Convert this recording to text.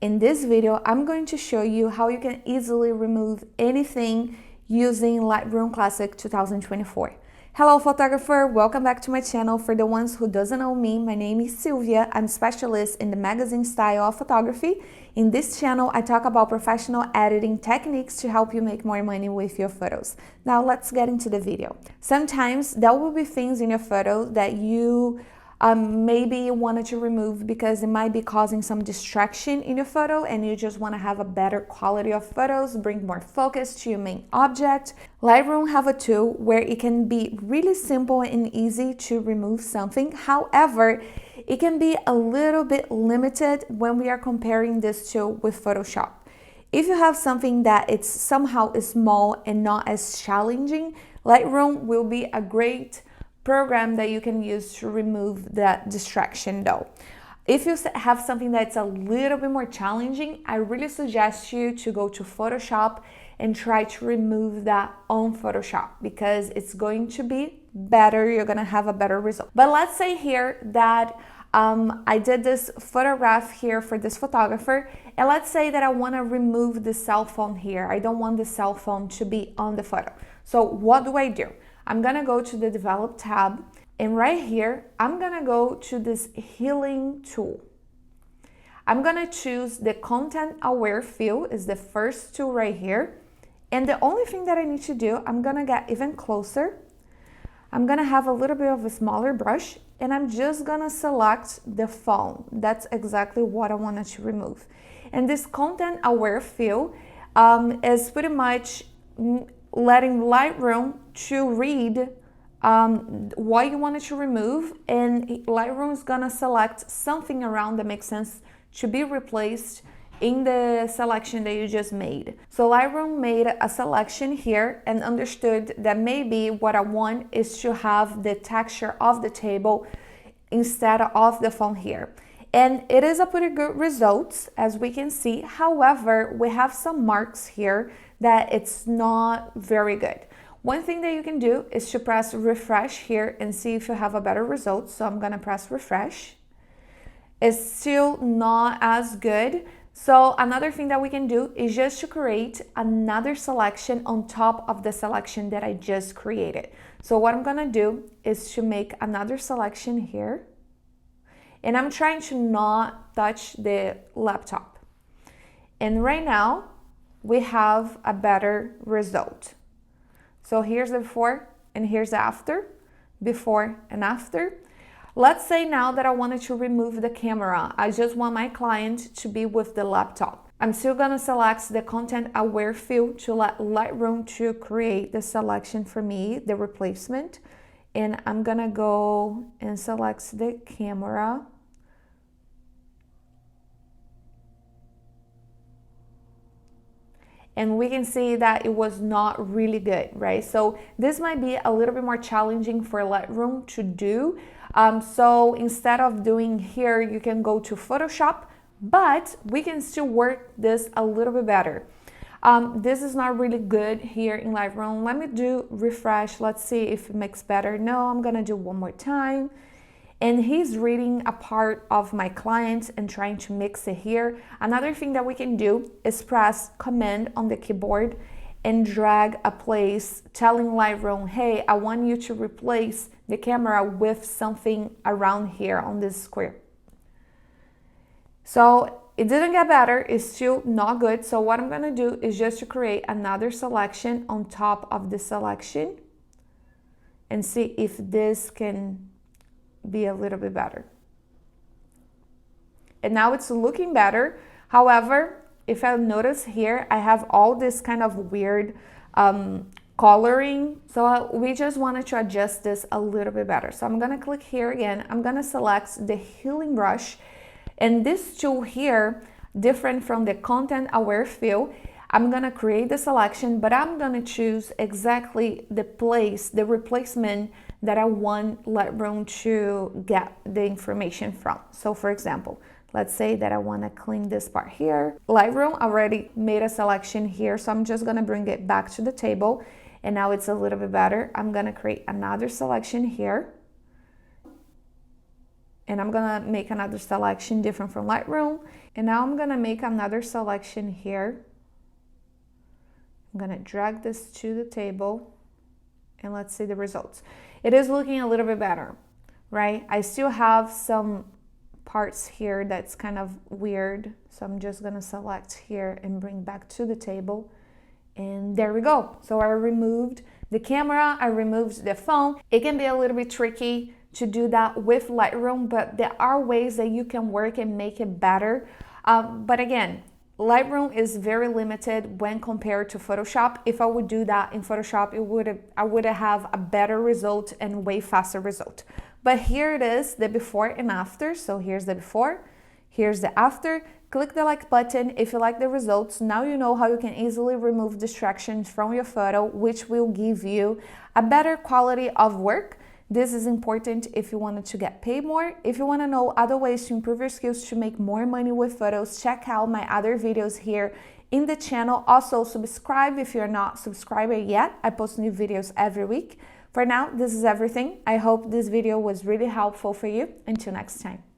In this video, I'm going to show you how you can easily remove anything using Lightroom Classic 2024. Hello photographer, welcome back to my channel. For the ones who doesn't know me, my name is Silvia. I'm a specialist in the magazine style of photography. In this channel, I talk about professional editing techniques to help you make more money with your photos. Now let's get into the video. Sometimes there will be things in your photo that you maybe you wanted to remove because it might be causing some distraction in your photo and you just want to have a better quality of photos, bring more focus to your main object. Lightroom have a tool where it can be really simple and easy to remove something. However, it can be a little bit limited when we are comparing this tool with Photoshop. If you have something that it's somehow small and not as challenging, Lightroom will be a great program that you can use to remove that distraction though. If you have something that's a little bit more challenging, I really suggest you to go to Photoshop and try to remove that on Photoshop because it's going to be better, you're gonna have a better result. But let's say here that I did this photograph here for this photographer, and let's say that I wanna remove the cell phone here. I don't want the cell phone to be on the photo. So what do? I'm gonna go to the Develop tab, and right here, I'm gonna go to this healing tool. I'm gonna choose the Content Aware Fill, is the first tool right here. And the only thing that I need to do, I'm gonna get even closer. I'm gonna have a little bit of a smaller brush, and I'm just gonna select the phone. That's exactly what I wanted to remove. And this Content Aware Fill is pretty much letting Lightroom to read what you wanted to remove, and Lightroom is gonna select something around that makes sense to be replaced in the selection that you just made. So Lightroom made a selection here and understood that maybe what I want is to have the texture of the table instead of the phone here. And it is a pretty good result, as we can see. However, we have some marks here that it's not very good. One thing that you can do is to press refresh here and see if you have a better result. So I'm gonna press refresh. It's still not as good. So another thing that we can do is just to create another selection on top of the selection that I just created. So what I'm gonna do is to make another selection here. And I'm trying to not touch the laptop. And right now, we have a better result. So here's the before and here's the after, before and after. Let's say now that I wanted to remove the camera. I just want my client to be with the laptop. I'm still gonna select the Content Aware Fill to let Lightroom to create the selection for me, the replacement. And I'm gonna go and select the camera. And we can see that it was not really good, right? So this might be a little bit more challenging for Lightroom to do. So instead of doing here, you can go to Photoshop, but we can still work this a little bit better. This is not really good here in Lightroom. Let me do refresh. Let's see if it makes better. No, I'm gonna do one more time. And he's reading a part of my client and trying to mix it here. Another thing that we can do is press Command on the keyboard and drag a place telling Lightroom, hey, I want you to replace the camera with something around here on this square. So it didn't get better, it's still not good. So what I'm gonna do is just to create another selection on top of the selection and see if this can be a little bit better. And now it's looking better. However, if I notice here, I have all this kind of weird coloring. So we just wanted to adjust this a little bit better. So I'm gonna click here again. I'm gonna select the healing brush. And this tool here, different from the Content Aware Fill, I'm gonna create the selection, but I'm gonna choose exactly the place, the replacement that I want Lightroom to get the information from. So for example, let's say that I wanna clean this part here. Lightroom already made a selection here, so I'm just gonna bring it back to the table, and now it's a little bit better. I'm gonna create another selection here. And I'm gonna make another selection different from Lightroom. And now I'm gonna make another selection here. I'm gonna drag this to the table and let's see the results. It is looking a little bit better, right? I still have some parts here that's kind of weird. So I'm just gonna select here and bring back to the table. And there we go. So I removed the camera, I removed the phone. It can be a little bit tricky to do that with Lightroom, but there are ways that you can work and make it better. But again, Lightroom is very limited when compared to Photoshop. If I would do that in Photoshop, I would have a better result and way faster result. But here it is, the before and after. So here's the before, here's the after. Click the like button if you like the results. Now you know how you can easily remove distractions from your photo, which will give you a better quality of work. This is important if you wanted to get paid more. If you want to know other ways to improve your skills to make more money with photos, check out my other videos here in the channel. Also, subscribe if you're not subscribed yet. I post new videos every week. For now, this is everything. I hope this video was really helpful for you. Until next time.